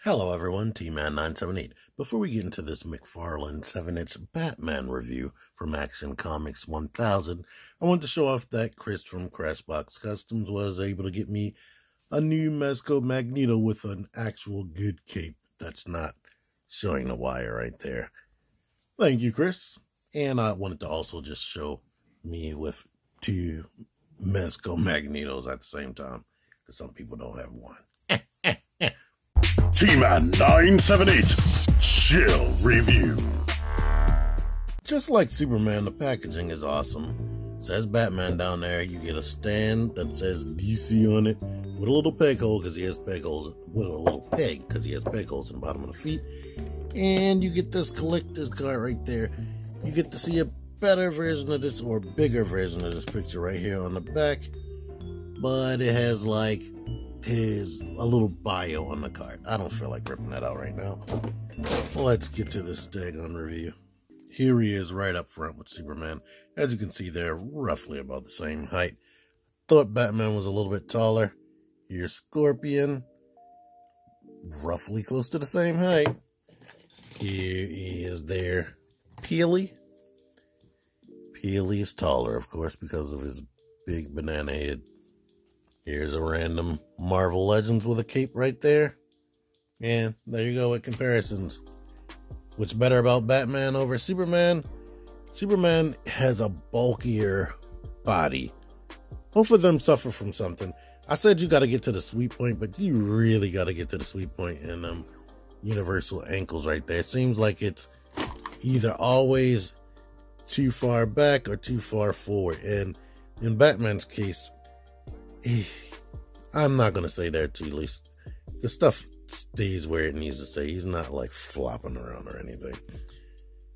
Hello everyone, T-Man978. Before we get into this McFarlane 7-inch Batman review from Action Comics 1000, I want to show off that Chris from Crashbox Customs was able to get me a new Mezco Magneto with an actual good cape that's not showing the wire right there. Thank you, Chris. And I wanted to also just show me with two Mezco Magnetos at the same time, because some people don't have one. T-Man978 Chill Review. Just like Superman, the packaging is awesome. It says Batman down there. You get a stand that says DC on it with a little peg hole because he has peg holes, with a little peg because he has peg holes in the bottom of the feet. And you get this collector's card right there. You get to see a better version of this, or bigger version of this picture right here on the back. But it has like a little bio on the card. I don't feel like ripping that out right now. Let's get to this daggone review. Here he is right up front with Superman. As you can see, they're roughly about the same height. Thought Batman was a little bit taller. Here's Scorpion, roughly close to the same height. Here is there Peely. Peely is taller, of course, because of his big banana head. Here's a random Marvel Legends with a cape right there. And there you go with comparisons. What's better about Batman over Superman? Superman has a bulkier body. Both of them suffer from something. I said you got to get to the sweet point, but you really got to get to the sweet point in universal ankles right there. It seems like it's either always too far back or too far forward. And in Batman's case, I'm not going to say there too, at least the stuff stays where it needs to stay. He's not like flopping around or anything.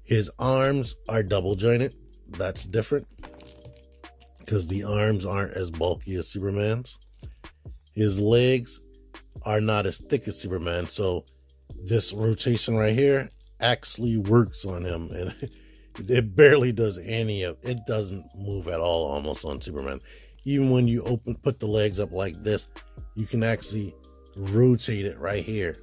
His arms are double jointed. That's different because the arms aren't as bulky as Superman's. His legs are not as thick as Superman, so this rotation right here actually works on him, and it barely does any of it. Doesn't move at all almost on Superman. Even when you put the legs up like this, you can actually rotate it right here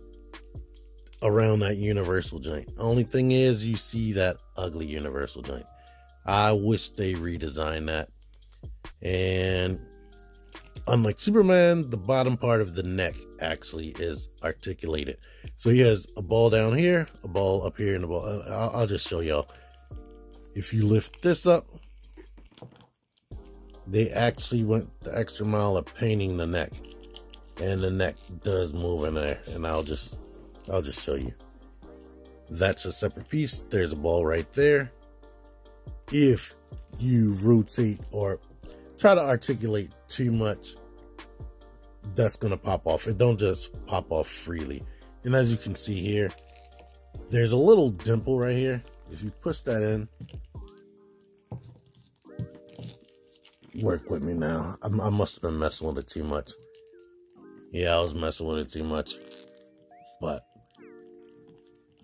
around that universal joint. Only thing is, you see that ugly universal joint. I wish they redesigned that. And unlike Superman, the bottom part of the neck actually is articulated. So he has a ball down here, a ball up here, and a ball. I'll just show y'all. If you lift this up, they actually went the extra mile of painting the neck, and the neck does move in there. And I'll just show you. That's a separate piece. There's a ball right there. If you rotate or try to articulate too much, that's gonna pop off. It don't just pop off freely. And as you can see here, there's a little dimple right here. If you push that in, work with me now. I must have been messing with it too much. Yeah, I was messing with it too much. But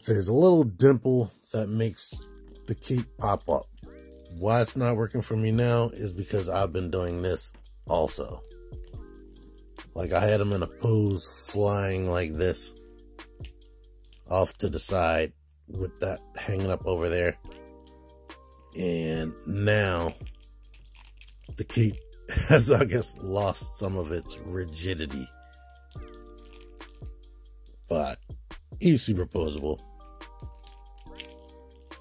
there's a little dimple that makes the cape pop up. Why it's not working for me now is because I've been doing this also. Like I had him in a pose flying like this off to the side with that hanging up over there. And now the cape has, I guess, lost some of its rigidity. But he's superposable.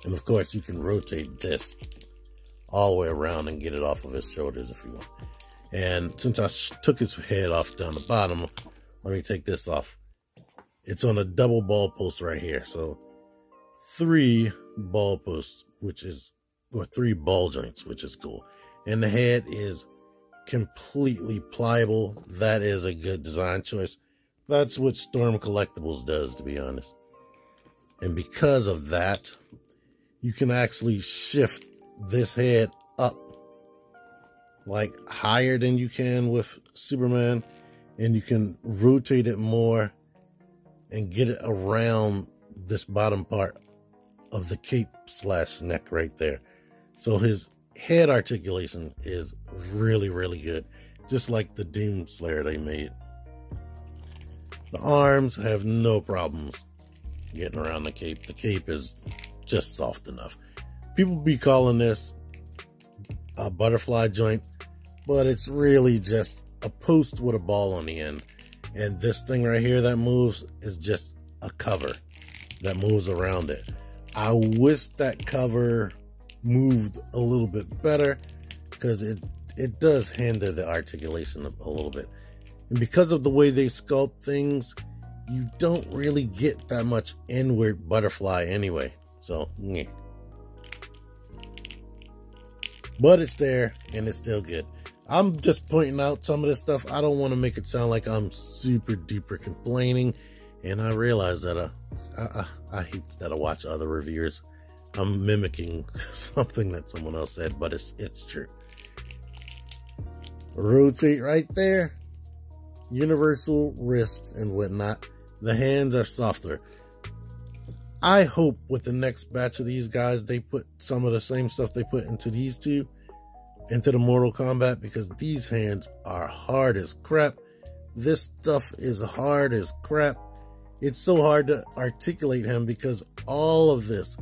And of course, you can rotate this all the way around and get it off of his shoulders if you want. And since I took his head off down the bottom, let me take this off. It's on a double ball post right here. So 3 ball posts, or 3 ball joints, which is cool. And the head is completely pliable. That is a good design choice. That's what Storm Collectibles does, to be honest. And because of that, you can actually shift this head up like higher than you can with Superman, and you can rotate it more and get it around this bottom part of the cape / neck right there. So his head articulation is really, really good, just like the Doom Slayer they made. The arms have no problems getting around the cape. The cape is just soft enough. People be calling this a butterfly joint, but it's really just a post with a ball on the end. And this thing right here that moves is just a cover that moves around it. I wish that cover moved a little bit better, because it does hinder the articulation a little bit. And because of the way they sculpt things, you don't really get that much inward butterfly anyway. So, yeah. But it's there, and it's still good. I'm just pointing out some of this stuff. I don't want to make it sound like I'm super duper complaining. And I realize that I hate that I watch other reviewers. I'm mimicking something that someone else said, but it's true. Rotate right there. Universal wrists and whatnot. The hands are softer. I hope with the next batch of these guys, they put some of the same stuff they put into these two into the Mortal Kombat, because these hands are hard as crap. This stuff is hard as crap. It's so hard to articulate him because all of this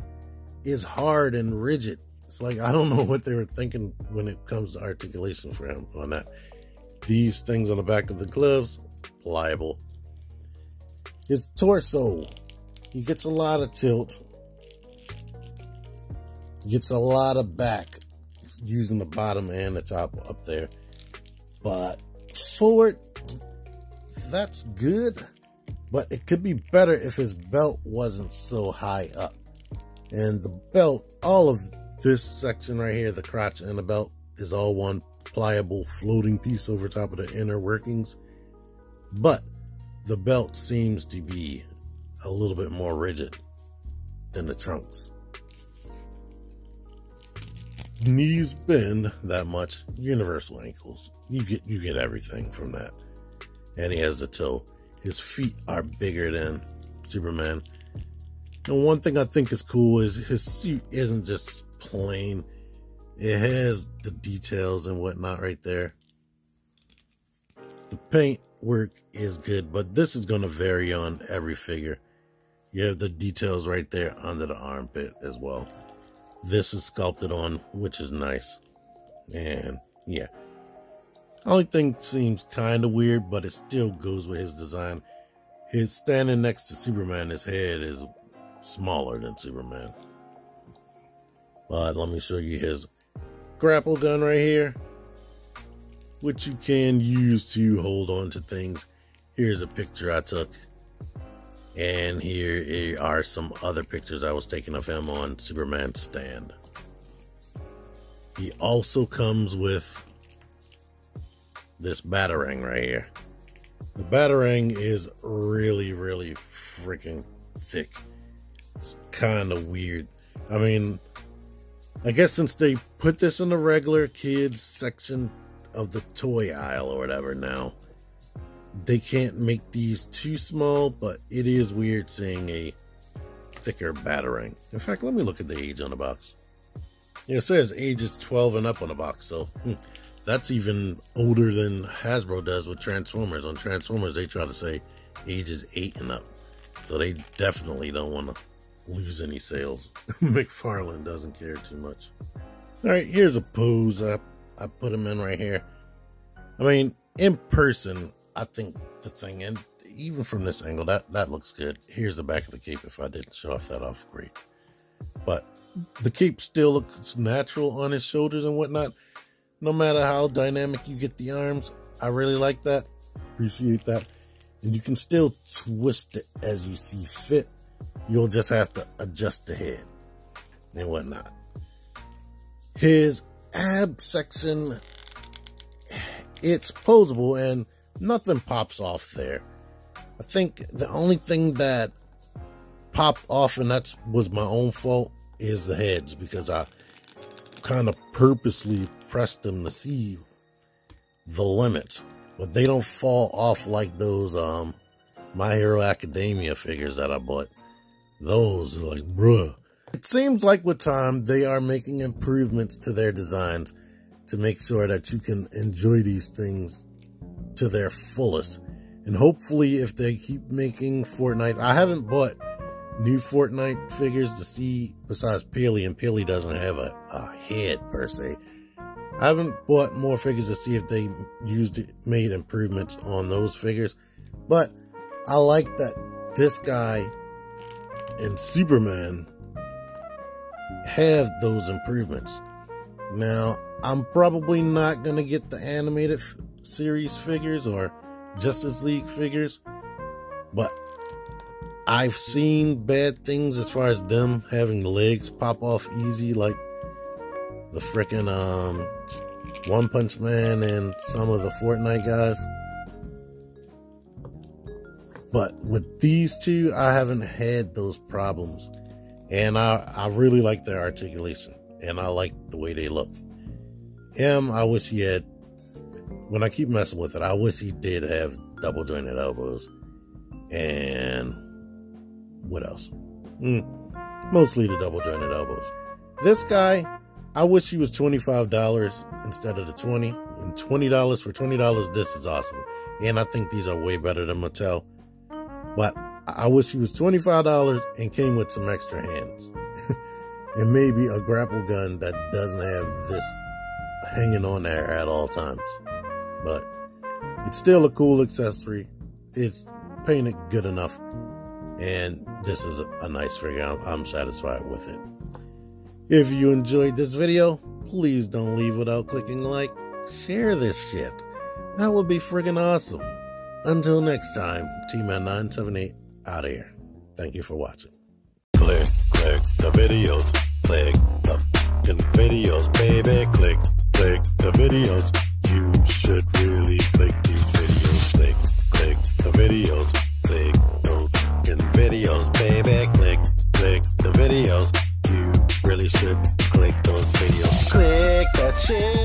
is hard and rigid. It's like, I don't know what they were thinking when it comes to articulation for him on that. These things on the back of the gloves, pliable. His torso, he gets a lot of tilt. He gets a lot of back, using the bottom and the top up there. But forward, that's good. But it could be better if his belt wasn't so high up. And the belt, all of this section right here, the crotch and the belt, is all one pliable floating piece over top of the inner workings. But the belt seems to be a little bit more rigid than the trunks. Knees bend that much. Universal ankles. You get everything from that. And he has the toe. His feet are bigger than Superman. And one thing I think is cool is his suit isn't just plain. It has the details and whatnot right there. The paint work is good, but this is going to vary on every figure. You have the details right there under the armpit as well. This is sculpted on, which is nice. And yeah. Only thing seems kind of weird, but it still goes with his design. His standing next to Superman, his head is smaller than Superman. But let me show you his grapple gun right here, which you can use to hold on to things. Here's a picture I took. And here are some other pictures I was taking of him on Superman's stand. He also comes with this batarang right here. The batarang is really, really freaking thick. It's kind of weird. I mean, I guess since they put this in the regular kids section of the toy aisle or whatever now, they can't make these too small, but it is weird seeing a thicker batarang. In fact, let me look at the age on the box. It says ages 12 and up on the box, so that's even older than Hasbro does with Transformers. On Transformers, they try to say ages 8 and up. So they definitely don't want to lose any sales. McFarlane doesn't care too much. All right, here's a pose I put him in right here. I mean, in person, I think the thing, and even from this angle, that looks good. Here's the back of the cape if I didn't show off that off, great. But the cape still looks natural on his shoulders and whatnot. No matter how dynamic you get the arms, I really like that. Appreciate that. And you can still twist it as you see fit. You'll just have to adjust the head and whatnot. His ab section, it's posable and nothing pops off there. I think the only thing that popped off, and that was my own fault, is the heads, because I kind of purposely pressed them to see the limits, but they don't fall off like those My Hero Academia figures that I bought. Those are like, bruh. It seems like with time they are making improvements to their designs to make sure that you can enjoy these things to their fullest. And hopefully if they keep making Fortnite, I haven't bought new Fortnite figures to see besides Peely, and Peely doesn't have a head per se. I haven't bought more figures to see if they made improvements on those figures, but I like that this guy and Superman have those improvements. Now, I'm probably not going to get the animated series figures or Justice League figures, but I've seen bad things as far as them having legs pop off easy, like the frickin' One Punch Man and some of the Fortnite guys. But with these two, I haven't had those problems. And I really like their articulation. And I like the way they look. Him, I wish he had, when I keep messing with it, I wish he did have double jointed elbows. And what else? Mostly the double jointed elbows. This guy, I wish he was $25 instead of the $20. And $20 for $20, this is awesome. And I think these are way better than Mattel. But I wish he was $25 and came with some extra hands. And maybe a grapple gun that doesn't have this hanging on there at all times. But it's still a cool accessory. It's painted good enough. And this is a nice figure. I'm satisfied with it. If you enjoyed this video, please don't leave without clicking like. Share this shit. That would be friggin' awesome. Until next time, T-Man978 out of here. Thank you for watching. Click the videos. Click the fucking videos, baby. Click the videos. You should really click these videos. Click the videos. Click those fucking videos, baby. Click the videos. You really should click those videos. Click that shit.